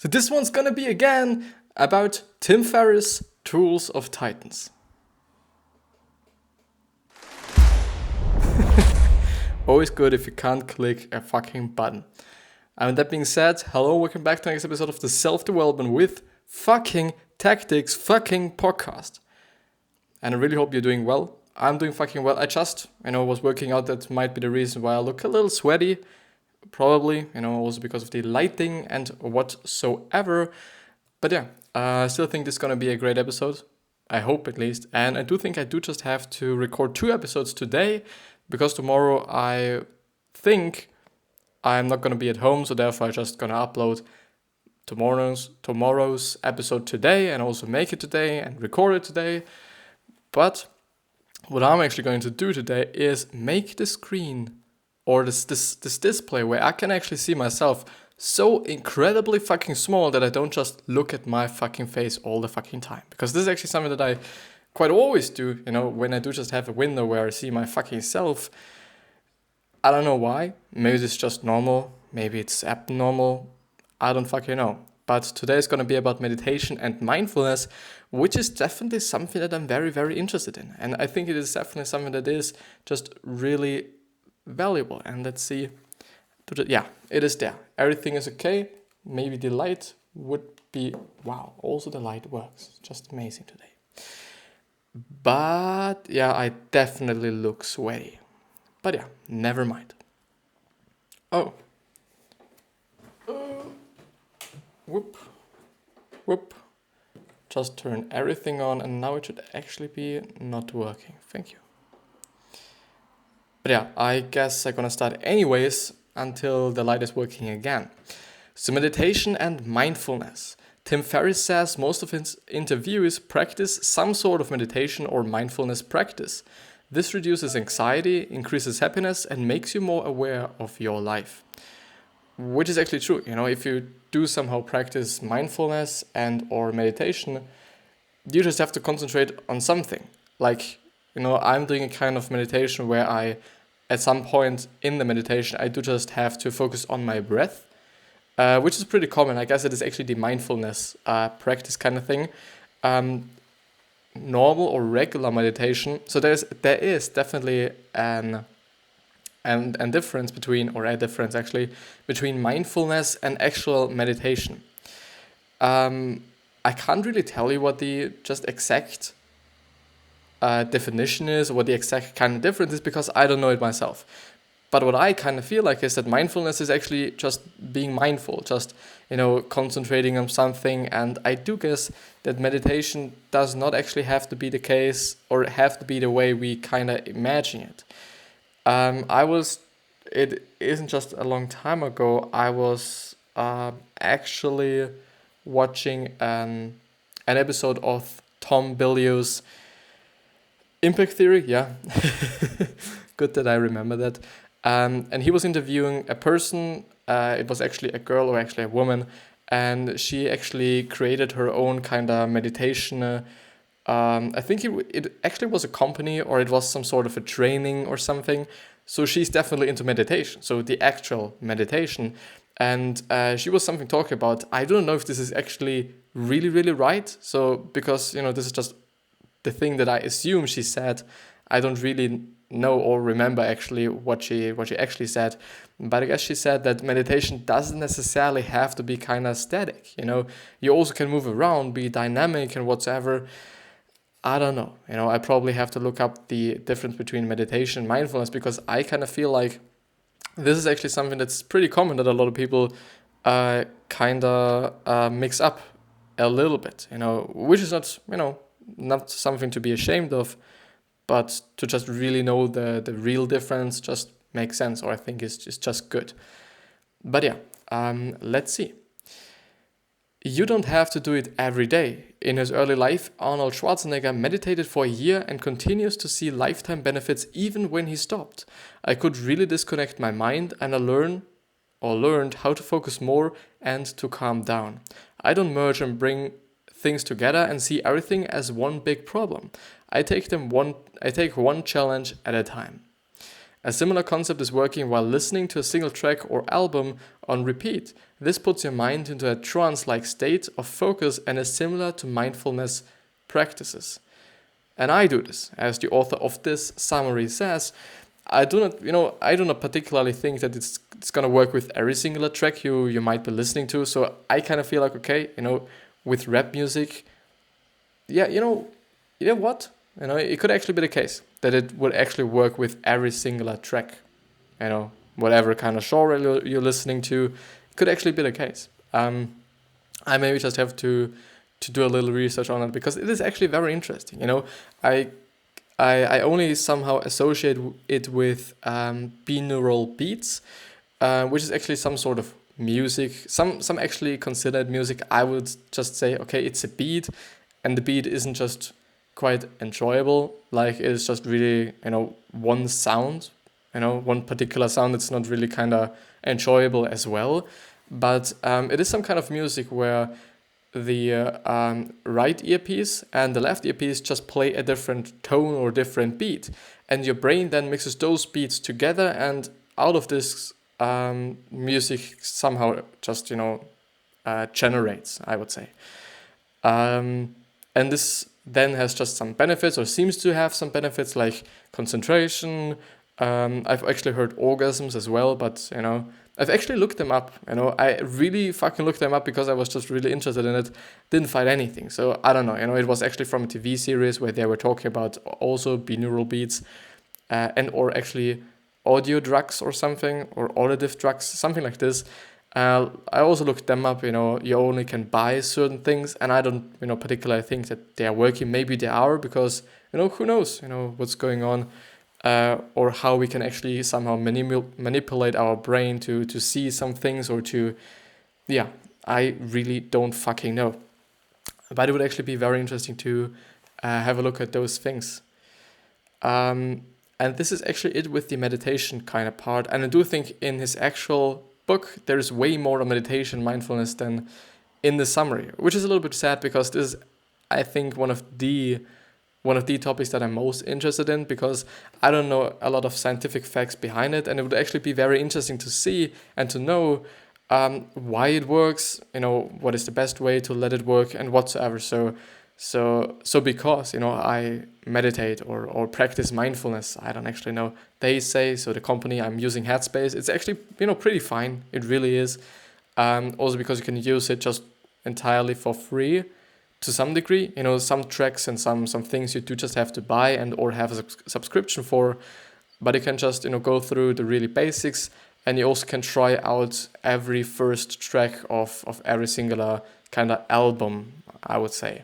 So this one's gonna be again about Tim Ferriss' Tools of Titans. Always good if you can't click a fucking button. And with that being said, hello, welcome back to the next episode of the Self-Development with fucking Tactics fucking podcast. And I really hope you're doing well. I'm doing fucking well. I just, was working out. That might be the reason why I look a little sweaty. Probably, also because of the lighting and whatsoever. But yeah, I still think this is going to be a great episode. I hope at least. And I do think I do just have to record 2 episodes today because tomorrow I think I'm not going to be at home. So therefore I'm just going to upload tomorrow's episode today and also make it today and record it today. But what I'm actually going to do today is make the screen or this display where I can actually see myself so incredibly fucking small that I don't just look at my fucking face all the fucking time. Because this is actually something that I quite always do, when I do just have a window where I see my fucking self. I don't know why. Maybe it's just normal. Maybe it's abnormal. I don't fucking know. But today is going to be about meditation and mindfulness, which is definitely something that I'm very, very interested in. And I think it is definitely something that is just really valuable. And let's see. Yeah, it is there. Everything is okay. Maybe the light would be... Wow, also the light works. Just amazing today. But yeah, I definitely look sweaty. But yeah, never mind. Oh. Whoop. Just turn everything on and now it should actually be not working. Thank you. But yeah, I guess I'm gonna start anyways until the light is working again. So meditation and mindfulness. Tim Ferriss says most of his interviewees practice some sort of meditation or mindfulness practice. This reduces anxiety, increases happiness, and makes you more aware of your life. Which is actually true. If you do somehow practice mindfulness and or meditation, you just have to concentrate on something. Like, I'm doing a kind of meditation where at some point in the meditation, I do just have to focus on my breath, which is pretty common. I guess it is actually the mindfulness practice kind of thing. Normal or regular meditation. So there is definitely a difference between mindfulness and actual meditation. I can't really tell you what the just exact definition is, what the exact kind of difference is, because I don't know it myself. But what I kind of feel like is that mindfulness is actually just being mindful, just, concentrating on something. And I do guess that meditation does not actually have to be the case or have to be the way we kind of imagine it. It isn't just a long time ago, I was actually watching an episode of Tom Bilyeu's Impact Theory, yeah. Good that I remember that. And he was interviewing a person, it was actually a girl or actually a woman, and she actually created her own kind of meditation. I think it actually was a company or it was some sort of a training or something. So she's definitely into meditation, so the actual meditation. And she was something talking about, I don't know if this is actually really, really right. So because, this is just the thing that I assume she said. I don't really know or remember actually what she actually said. But I guess she said that meditation doesn't necessarily have to be kind of static. You also can move around, be dynamic and whatsoever. I don't know. I probably have to look up the difference between meditation and mindfulness, because I kind of feel like this is actually something that's pretty common that a lot of people kind of mix up a little bit, which is not something to be ashamed of, but to just really know the real difference just makes sense, or I think it's just good. But yeah, let's see. You don't have to do it every day. In his early life, Arnold Schwarzenegger meditated for a year and continues to see lifetime benefits even when he stopped. I could really disconnect my mind and I learned how to focus more and to calm down. I don't merge and bring things together and see everything as one big problem. I take one challenge at a time. A similar concept is working while listening to a single track or album on repeat. This puts your mind into a trance-like state of focus and is similar to mindfulness practices. And I do this, as the author of this summary says. I do not particularly think that it's gonna work with every singular track you might be listening to. So I kind of feel like, okay, with rap music, yeah, you know what, it could actually be the case that it would actually work with every singular track, whatever kind of genre you're listening to, it could actually be the case. I maybe just have to do a little research on it, because it is actually very interesting. I only somehow associate it with binaural beats, which is actually some sort of music. Some actually consider it music. I would just say, okay, it's a beat, and the beat isn't just quite enjoyable. Like, it's just really, one sound, one particular sound. It's not really kind of enjoyable as well. But it is some kind of music where the right earpiece and the left earpiece just play a different tone or different beat, and your brain then mixes those beats together, and out of this music somehow just generates, I would say. And this then has just some benefits, or seems to have some benefits, like concentration. I've actually heard orgasms as well, but I've actually looked them up. I really fucking looked them up because I was just really interested in it. Didn't find anything. So I don't know. It was actually from a TV series where they were talking about also binaural beats, or actually audio drugs or something, or auditive drugs, something like this. I also looked them up. You only can buy certain things, and I don't particularly think that they are working. Maybe they are, because who knows what's going on. Or how we can actually somehow manipulate our brain to see some things, or I really don't fucking know. But it would actually be very interesting to have a look at those things. And this is actually it with the meditation kind of part. And I do think in his actual book, there's way more on meditation, mindfulness than in the summary, which is a little bit sad, because this is, I think, one of the topics that I'm most interested in, because I don't know a lot of scientific facts behind it, and it would actually be very interesting to see and to know why it works, what is the best way to let it work and whatsoever. So because, I meditate or practice mindfulness, I don't actually know. They say, so the company I'm using, Headspace, it's actually, pretty fine. It really is. Also because you can use it just entirely for free. To some degree, some tracks and some things you do just have to buy and or have a subscription for, but you can just go through the really basics, and you also can try out every first track of every singular kind of album, I would say,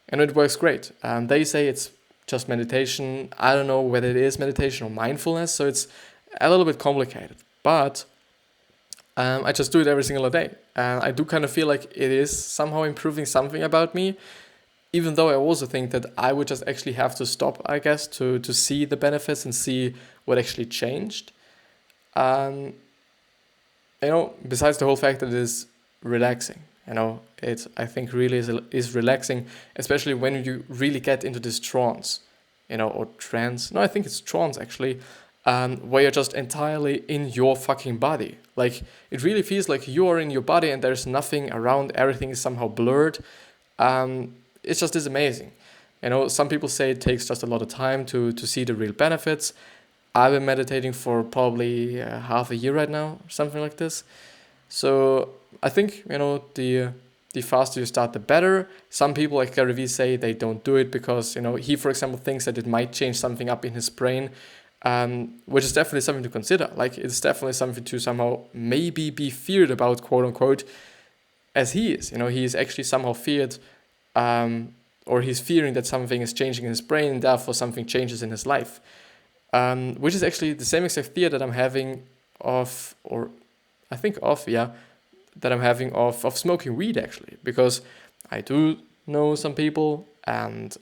and it works great. They say it's just meditation. I don't know whether it is meditation or mindfulness, so it's a little bit complicated, but I just do it every single day. And I do kind of feel like it is somehow improving something about me, even though I also think that I would just actually have to stop, I guess, to see the benefits and see what actually changed. Besides the whole fact that it is relaxing, it, I think, really is relaxing, especially when you really get into this trance, or trance. No, I think it's trance, actually. Where you're just entirely in your fucking body. Like, it really feels like you're in your body and there's nothing around, everything is somehow blurred. It just is amazing. Some people say it takes just a lot of time to see the real benefits. I've been meditating for probably half a year right now, or something like this. So I think, the faster you start, the better. Some people, like Gary Vee, say they don't do it because, he, for example, thinks that it might change something up in his brain. Which is definitely something to consider. Like, it's definitely something to somehow maybe be feared about, quote unquote, as he is. He is actually somehow feared, or he's fearing that something is changing in his brain, and therefore something changes in his life. Which is actually the same exact fear that I'm having of smoking weed, actually, because I do know some people, and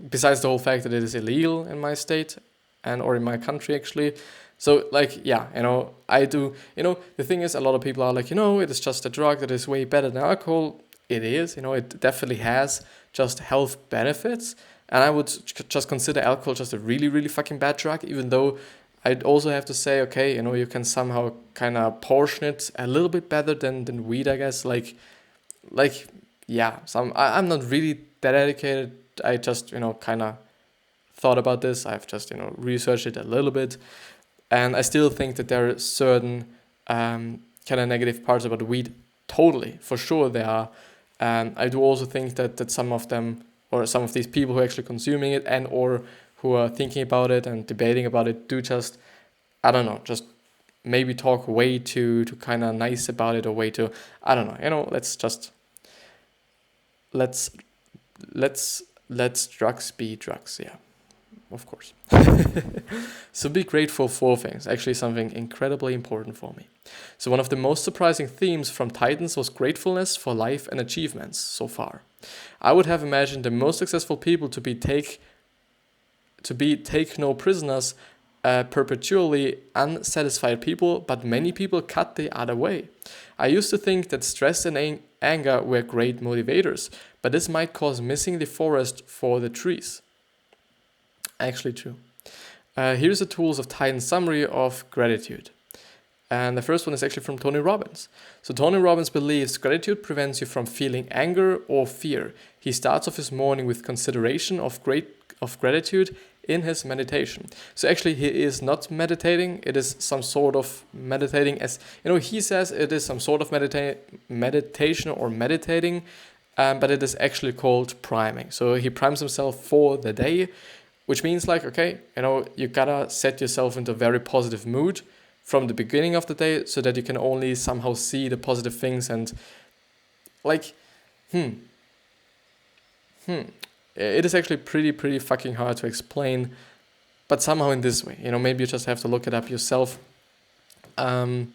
besides the whole fact that it is illegal in my state or in my country, actually. So, I do, the thing is, a lot of people are like, it is just a drug that is way better than alcohol. It is, it definitely has just health benefits. And I would just consider alcohol just a really, really fucking bad drug, even though I'd also have to say, okay, you can somehow kind of portion it a little bit better than weed, I guess. Yeah, I'm not really that educated. I just, kind of thought about this. I've just, researched it a little bit. And I still think that there are certain kind of negative parts about weed. Totally, for sure there are. And I do also think that some of them, or some of these people who are actually consuming it and or who are thinking about it and debating about it, do just, I don't know, just maybe talk way too kind of nice about it, or way too, I don't know, let's drugs be drugs, yeah, of course. So be grateful for things, actually something incredibly important for me. So one of the most surprising themes from Titans was gratefulness for life and achievements so far. I would have imagined the most successful people to be take no prisoners, perpetually unsatisfied people, but many people cut the other way. I used to think that stress and anger were great motivators, but this might cause missing the forest for the trees. Actually true. Here's the tools of Titan summary of gratitude. And the first one is actually from Tony Robbins. So Tony Robbins believes gratitude prevents you from feeling anger or fear. He starts off his morning with consideration of gratitude in his meditation. So actually he is not meditating, it is some sort of meditating, as he says it is some sort of meditation or meditating, but it is actually called priming. So he primes himself for the day, which means you gotta set yourself into a very positive mood from the beginning of the day, so that you can only somehow see the positive things and it is actually pretty fucking hard to explain, but somehow in this way, maybe you just have to look it up yourself. Maybe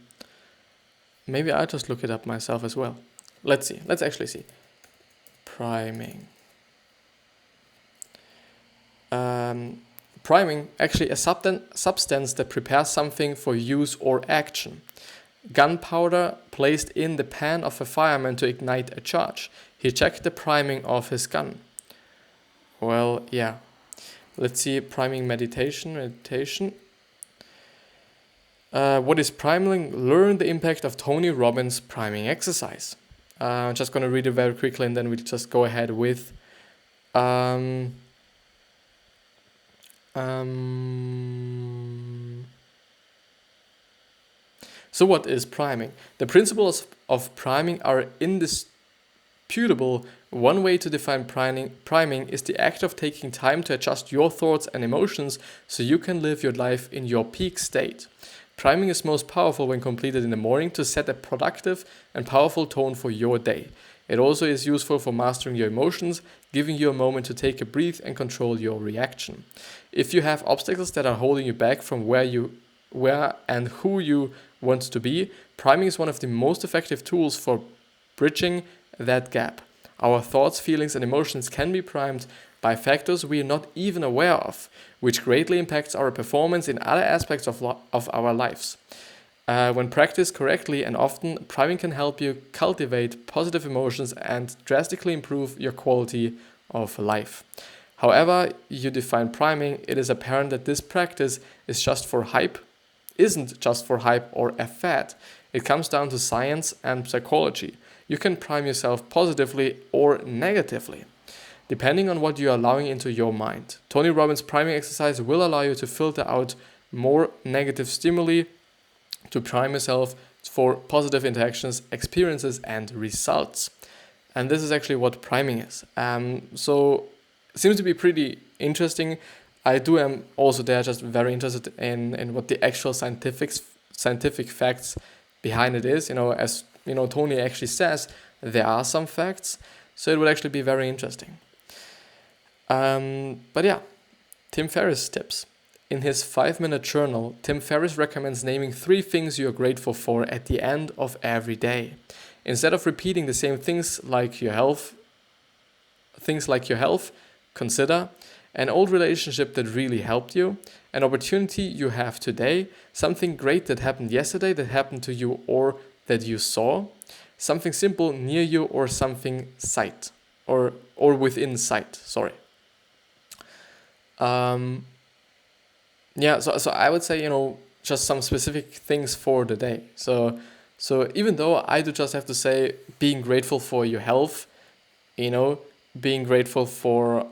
I just look it up myself as well. Let's actually see. Priming. Priming, actually a substance that prepares something for use or action. Gunpowder placed in the pan of a fireman to ignite a charge. He checked the priming of his gun. Well, yeah. Let's see, priming meditation. What is priming? Learn the impact of Tony Robbins' priming exercise. I'm just going to read it very quickly and then we'll just go ahead with So what is priming? The principles of priming are indisputable. One way to define priming is the act of taking time to adjust your thoughts and emotions so you can live your life in your peak state. Priming is most powerful when completed in the morning to set a productive and powerful tone for your day. It also is useful for mastering your emotions, giving you a moment to take a breath and control your reaction. If you have obstacles that are holding you back from where and who you want to be, priming is one of the most effective tools for bridging that gap. Our thoughts, feelings, and emotions can be primed by factors we are not even aware of, which greatly impacts our performance in other aspects of our lives. When practiced correctly and often, priming can help you cultivate positive emotions and drastically improve your quality of life. However you define priming, it is apparent that this practice isn't just for hype or a fad. It comes down to science and psychology. You can prime yourself positively or negatively, depending on what you are allowing into your mind. Tony Robbins' priming exercise will allow you to filter out more negative stimuli to prime yourself for positive interactions, experiences, and results. And this is actually what priming is. So it seems to be pretty interesting. I am also there just very interested in what the actual scientific facts behind it is. As Tony actually says, there are some facts, so it would actually be very interesting. But yeah, Tim Ferriss tips. In his 5-minute journal, Tim Ferriss recommends naming 3 things you are grateful for at the end of every day. Instead of repeating the same things like your health, consider an old relationship that really helped you, an opportunity you have today, something great that happened yesterday that happened to you or that you saw, something simple near you or something within sight. Um, yeah, so I would say, just some specific things for the day. So even though I do just have to say being grateful for your health, you know, being grateful for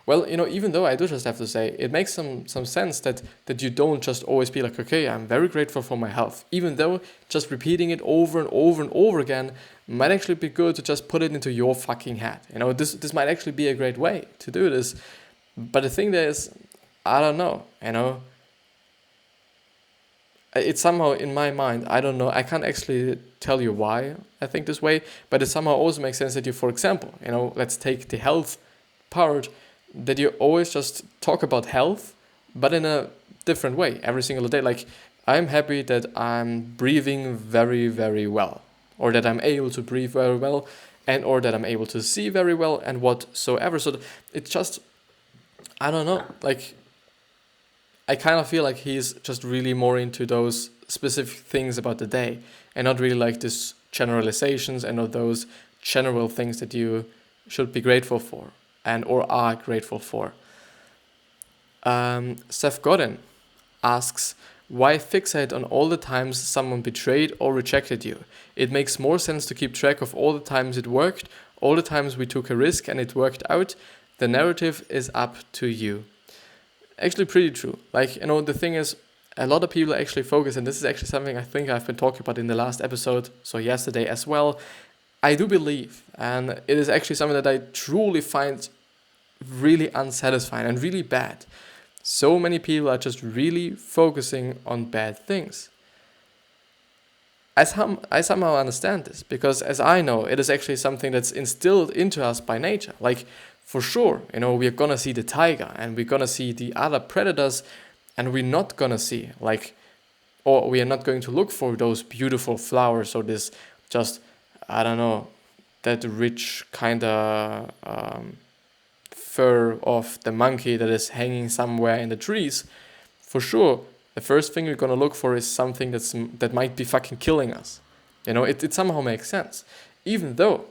even though I do just have to say, it makes some sense that you don't just always be like, okay, I'm very grateful for my health. Even though just repeating it over and over and over again might actually be good to just put it into your fucking head. This might actually be a great way to do this. But the thing there is, I don't know, it's somehow in my mind, I don't know, I can't actually tell you why I think this way, but it somehow also makes sense that you, for example, let's take the health part, that you always just talk about health, but in a different way every single day. Like, I'm happy that I'm breathing very, very well, or that I'm able to breathe very well, and or that I'm able to see very well, and whatsoever. So it's just, I don't know, like, I kind of feel like he's just really more into those specific things about the day, and not really like this generalizations and not those general things that you should be grateful for and or are grateful for. Seth Godin asks, why fixate on all the times someone betrayed or rejected you? It makes more sense to keep track of all the times it worked, all the times we took a risk and it worked out. The narrative is up to you. Actually pretty true. Like, the thing is, a lot of people actually focus, and this is actually something I think I've been talking about in the last episode, so yesterday as well. I do believe, and it is actually something that I truly find really unsatisfying and really bad. So many people are just really focusing on bad things. I somehow understand this, because as I know, it is actually something that's instilled into us by nature. Like, for sure, we're gonna see the tiger and we're gonna see the other predators, and we're not gonna see or we are not going to look for those beautiful flowers or this just, I don't know, that rich kind of fur of the monkey that is hanging somewhere in the trees. For sure, the first thing we're gonna look for is something that might be fucking killing us. It somehow makes sense, even though.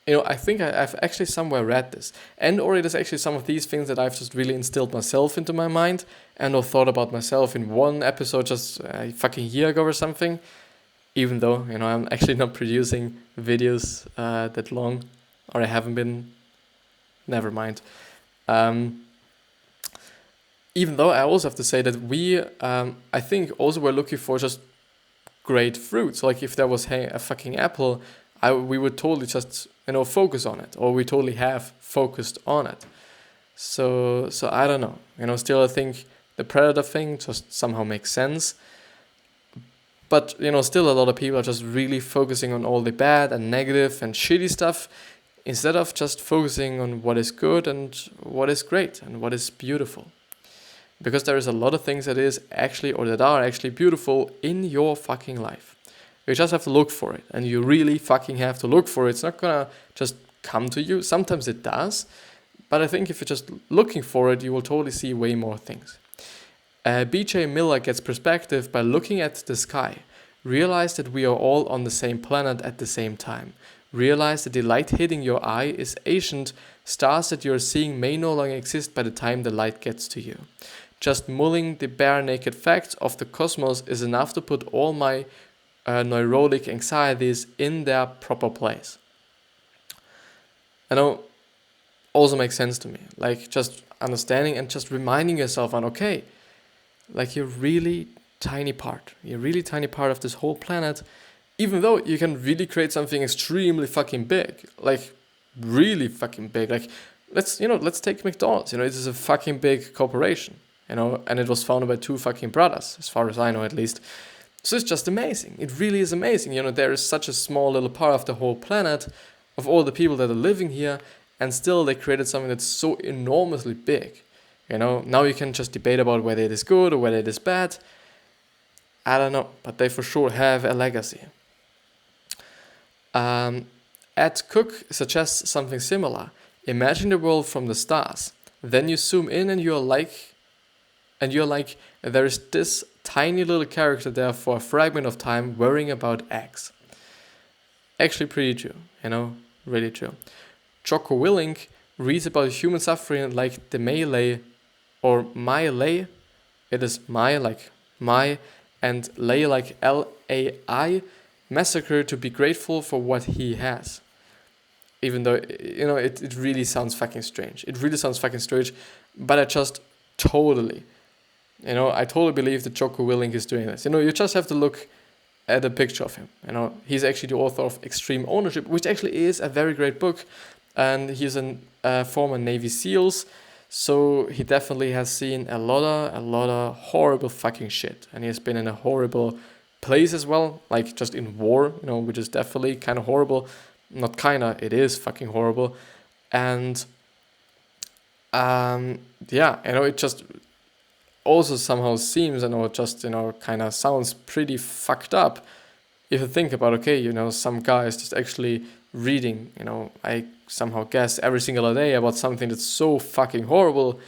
I think I've actually somewhere read this, or it is actually some of these things that I've just really instilled myself into my mind, and or thought about myself in one episode just a fucking year ago or something. Even though I'm actually not producing videos that long, or I haven't been. Never mind. Even though I also have to say that we, I think also were looking for just great fruits. Like, if there was a fucking apple, we would totally just focus on it, or we totally have focused on it. So I don't know. Still I think the predator thing just somehow makes sense. But still a lot of people are just really focusing on all the bad and negative and shitty stuff, instead of just focusing on what is good and what is great and what is beautiful. Because there is a lot of things that are actually beautiful in your fucking life. You just have to look for it, and you really fucking have to look for it. It's not gonna just come to you. Sometimes it does, but I think if you're just looking for it, you will totally see way more things. BJ Miller gets perspective by looking at the sky. Realize that we are all on the same planet at the same time. Realize that the light hitting your eye is ancient. Stars that you're seeing may no longer exist by the time the light gets to you. Just mulling the bare naked facts of the cosmos is enough to put all my neurotic anxieties in their proper place. I know, also makes sense to me. Like, just understanding and just reminding yourself okay, like, you're really tiny part. You're really tiny part of this whole planet, even though you can really create something extremely fucking big, like really fucking big. Like, let's take McDonald's. It is a fucking big corporation, and it was founded by two fucking brothers, as far as I know, at least. So it's just amazing. It really is amazing. There is such a small little part of the whole planet, of all the people that are living here, and still they created something that's so enormously big. Now you can just debate about whether it is good or whether it is bad. I don't know, but they for sure have a legacy. Ed Cook suggests something similar. Imagine the world from the stars. Then you zoom in and you're like, there is this tiny little character there for a fragment of time worrying about X. Actually pretty true, really true. Jocko Willink reads about human suffering like the Malay or Malay. It is my like my and lay like Lai massacre to be grateful for what he has. Even though, it really sounds fucking strange. It really sounds fucking strange, but I just totally, I totally believe that Jocko Willink is doing this. You just have to look at a picture of him. He's actually the author of Extreme Ownership, which actually is a very great book, and he's a former Navy SEALs, so he definitely has seen a lot of horrible fucking shit, and he has been in a horrible place as well, like just in war, which is definitely kind of horrible. Not kinda, it is fucking horrible, and it just also somehow seems, kind of sounds pretty fucked up if you think about, okay, some guy is just actually reading, I somehow guess every single day about something that's so fucking horrible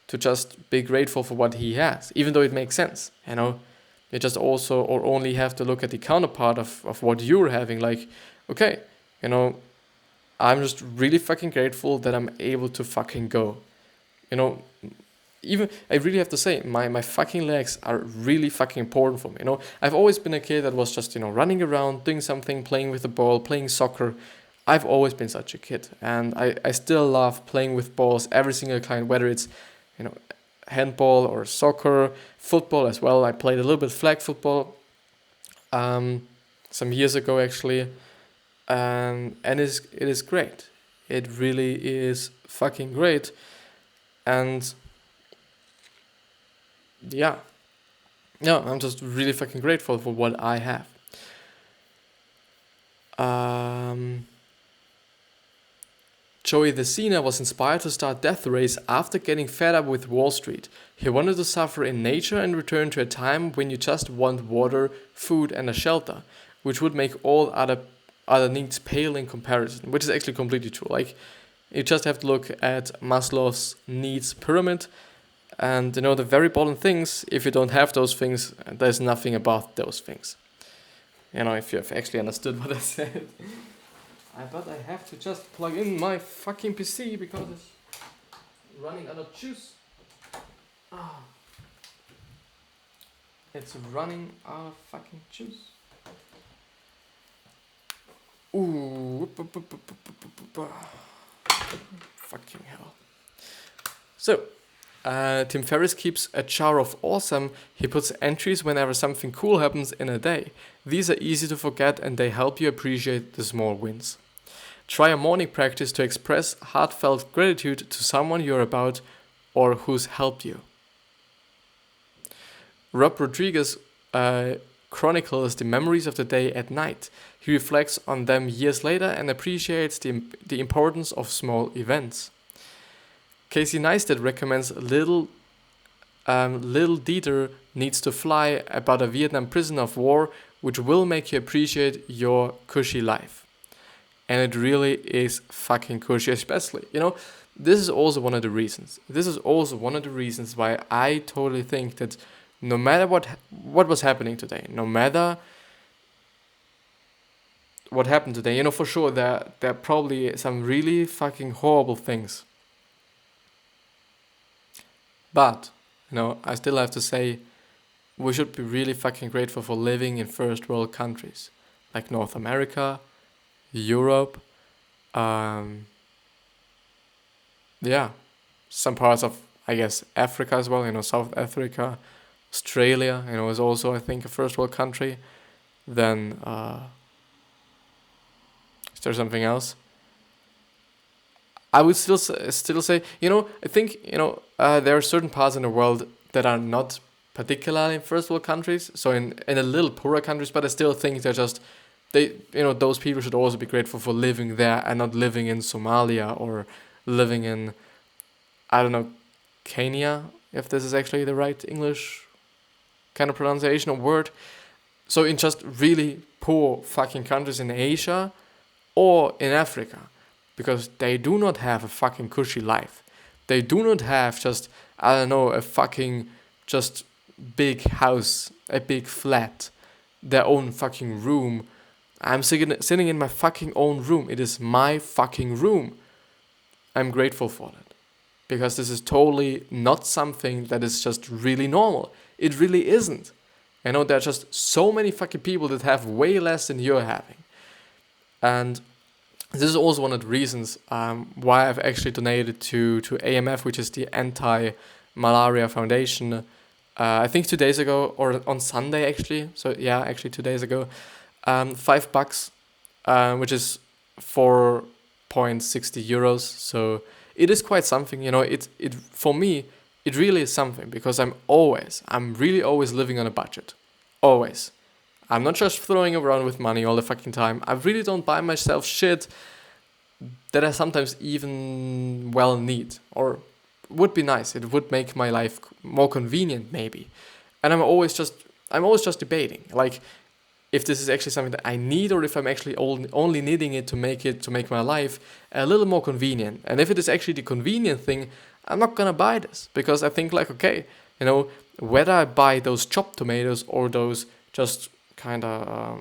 to just be grateful for what he has, even though it makes sense, You just also or only have to look at the counterpart of what you're having, like, okay, I'm just really fucking grateful that I'm able to fucking go. Even I really have to say, my fucking legs are really fucking important for me. I've always been a kid that was just, running around, doing something, playing with the ball, playing soccer. I've always been such a kid, and I still love playing with balls, every single kind, whether it's, handball or soccer, football as well. I played a little bit flag football some years ago actually, and it is great. It really is fucking great, and I'm just really fucking grateful for what I have. Joey the Cena was inspired to start Death Race after getting fed up with Wall Street. He wanted to suffer in nature and return to a time when you just want water, food, and a shelter, which would make all other needs pale in comparison, which is actually completely true. Like, you just have to look at Maslow's needs pyramid, and the very bottom things, if you don't have those things, there's nothing about those things. If you have actually understood what I said. But I have to just plug in my fucking PC because it's running out of juice. It's running out of fucking juice. Ooh. Fucking hell. So, Tim Ferriss keeps a jar of awesome. He puts entries whenever something cool happens in a day. These are easy to forget and they help you appreciate the small wins. Try a morning practice to express heartfelt gratitude to someone you're about or who's helped you. Rob Rodriguez chronicles the memories of the day at night. He reflects on them years later and appreciates the importance of small events. Casey Neistat recommends Little Dieter Needs to Fly about a Vietnam prisoner of war, which will make you appreciate your cushy life. And it really is fucking cushy, especially, this is also one of the reasons. This is also one of the reasons why I totally think that no matter what was happening today, no matter what happened today, for sure there are probably some really fucking horrible things. But, I still have to say, we should be really fucking grateful for living in first world countries, like North America, Europe, some parts of, I guess, Africa as well, South Africa, Australia, is also, I think, a first world country. Then, is there something else? I would still say, I think, there are certain parts in the world that are not particularly in first world countries, so in a little poorer countries, but I still think they're just, those people should also be grateful for living there and not living in Somalia or living in, I don't know, Kenya, if this is actually the right English kind of pronunciation or word. So in just really poor fucking countries in Asia or in Africa, because they do not have a fucking cushy life. They do not have just, a fucking just big house, a big flat, their own fucking room. I'm sitting in my fucking own room. It is my fucking room. I'm grateful for that. Because this is totally not something that is just really normal. It really isn't. You know, there are just so many fucking people that have way less than you're having. And this is also one of the reasons why I've actually donated to AMF, which is the Anti-Malaria Foundation, I think 2 days ago, or on Sunday actually. So yeah, actually 2 days ago. $5, which is 4.60 euros. So it is quite something, you know. It for me, it really is something, because I'm really always living on a budget. Always. I'm not just throwing around with money all the fucking time. I really don't buy myself shit that I sometimes even need, or would be nice. It would make my life more convenient maybe. And I'm always just debating, like, if this is actually something that I need, or if I'm actually only needing it to make my life a little more convenient. And if it is actually the convenient thing, I'm not gonna buy this, because I think, like, okay, you know, whether I buy those chopped tomatoes or those just kind of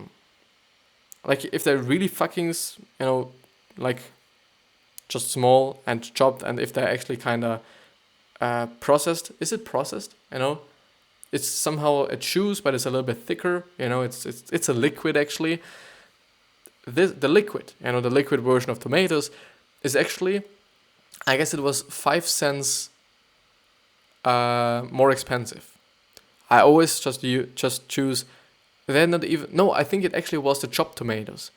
like, if they're really fucking, you know, like just small and chopped, and if they're actually kind of processed. Is it processed? You know, it's somehow a juice, but it's a little bit thicker. You know, it's a liquid actually. The liquid, you know, the liquid version of tomatoes is actually, I guess it was 5 cents more expensive. I always just choose. They're not even. No, I think it actually was the chopped tomatoes,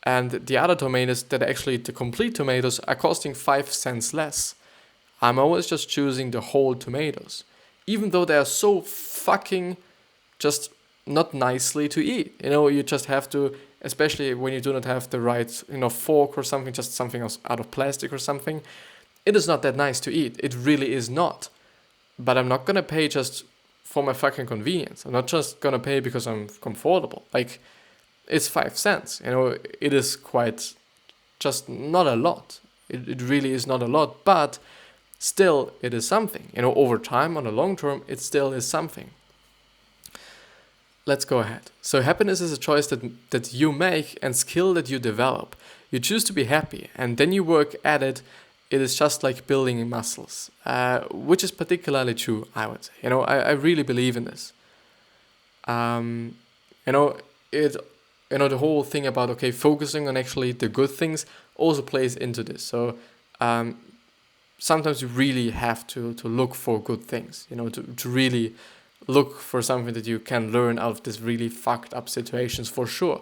and the other tomatoes that actually the complete tomatoes are costing 5 cents less. I'm always just choosing the whole tomatoes, even though they are so fucking just not nicely to eat. You know, you just have to, especially when you do not have the right, you know, fork or something, just something else out of plastic or something. It is not that nice to eat. It really is not. But I'm not gonna pay just for my fucking convenience. I'm not just gonna pay because I'm comfortable. Like, it's 5 cents. You know, it is quite just not a lot. It really is not a lot, but still it is something. You know, over time, on the long term, it still is something. Let's go ahead. So happiness is a choice that you make and skill that you develop. You choose to be happy, and then you work at it. It is just like building muscles, which is particularly true, I would say. You know, I really believe in this. You know, the whole thing about, okay, focusing on actually the good things also plays into this. So sometimes you really have to look for good things, you know, to really look for something that you can learn out of these really fucked up situations, for sure.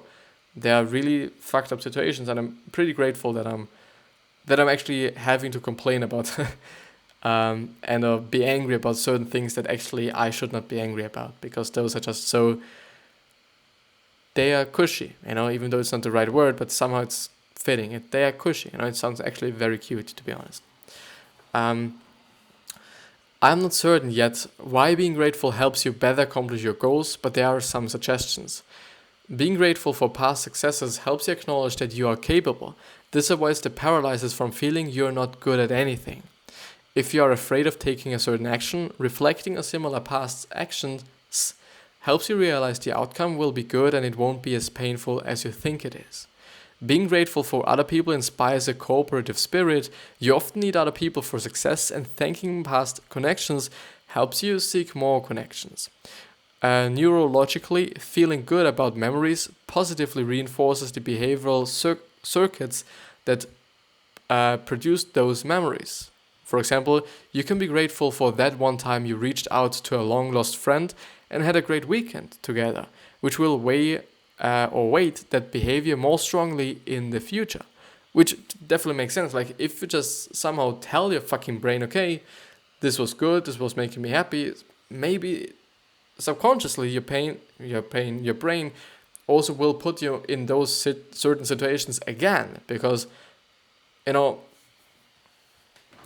They are really fucked up situations, and I'm pretty grateful that I'm actually having to complain about and be angry about certain things that actually I should not be angry about, because those are just so, they are cushy, you know, even though it's not the right word, but somehow it's fitting. They are cushy, you know, it sounds actually very cute, to be honest. I'm not certain yet why being grateful helps you better accomplish your goals, but there are some suggestions. Being grateful for past successes helps you acknowledge that you are capable. This avoids the paralysis from feeling you're not good at anything. If you are afraid of taking a certain action, reflecting on similar past actions helps you realize the outcome will be good and it won't be as painful as you think it is. Being grateful for other people inspires a cooperative spirit. You often need other people for success, and thanking past connections helps you seek more connections. Neurologically, feeling good about memories positively reinforces the behavioral circuits that produce those memories. For example, you can be grateful for that one time you reached out to a long-lost friend and had a great weekend together, which will weight that behavior more strongly in the future. Which definitely makes sense. Like, if you just somehow tell your fucking brain, okay, this was good, this was making me happy, maybe subconsciously your brain also will put you in those certain situations again, because, you know,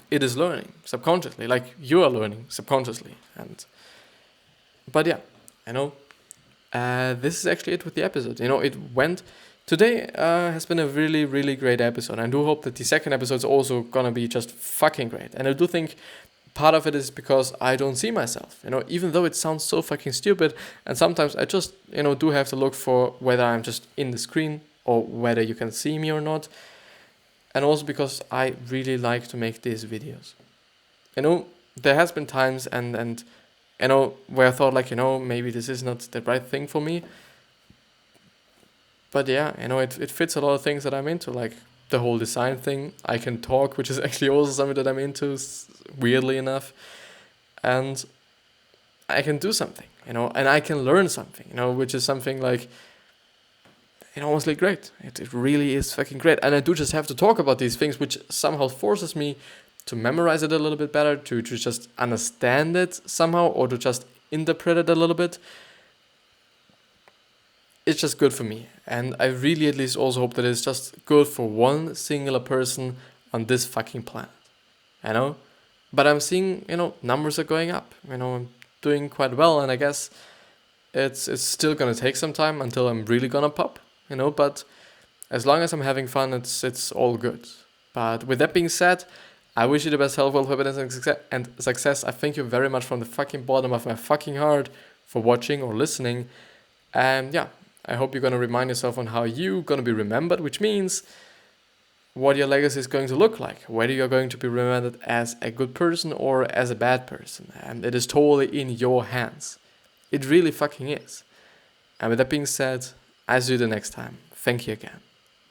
it is learning subconsciously, like you are learning subconsciously. But yeah, you know, this is actually it with the episode. You know, today has been a really, really great episode. I do hope that the second episode is also gonna be just fucking great. And I do think part of it is because I don't see myself, you know, even though it sounds so fucking stupid. And sometimes I just, you know, do have to look for whether I'm just in the screen or whether you can see me or not. and also because I really like to make these videos. You know, there has been times and you know, where I thought like, you know, maybe this is not the right thing for me. But yeah, you know, it fits a lot of things that I'm into, like the whole design thing. I can talk, which is actually also something that I'm into, weirdly enough. And I can do something, you know, and I can learn something, you know, which is something like, you know, honestly great. It really is fucking great. And I do just have to talk about these things, which somehow forces me to memorize it a little bit better, to just understand it somehow, or to just interpret it a little bit. It's just good for me. And I really at least also hope that it's just good for one singular person on this fucking planet. You know? But I'm seeing, you know, numbers are going up. You know, I'm doing quite well, and I guess it's still gonna take some time until I'm really gonna pop, you know, but as long as I'm having fun, it's all good. But with that being said, I wish you the best health, wealth, happiness, and success. I thank you very much from the fucking bottom of my fucking heart for watching or listening. And yeah, I hope you're gonna remind yourself on how you're gonna be remembered, which means what your legacy is going to look like, whether you're going to be remembered as a good person or as a bad person. And it is totally in your hands. It really fucking is. And with that being said, I'll see you the next time. Thank you again.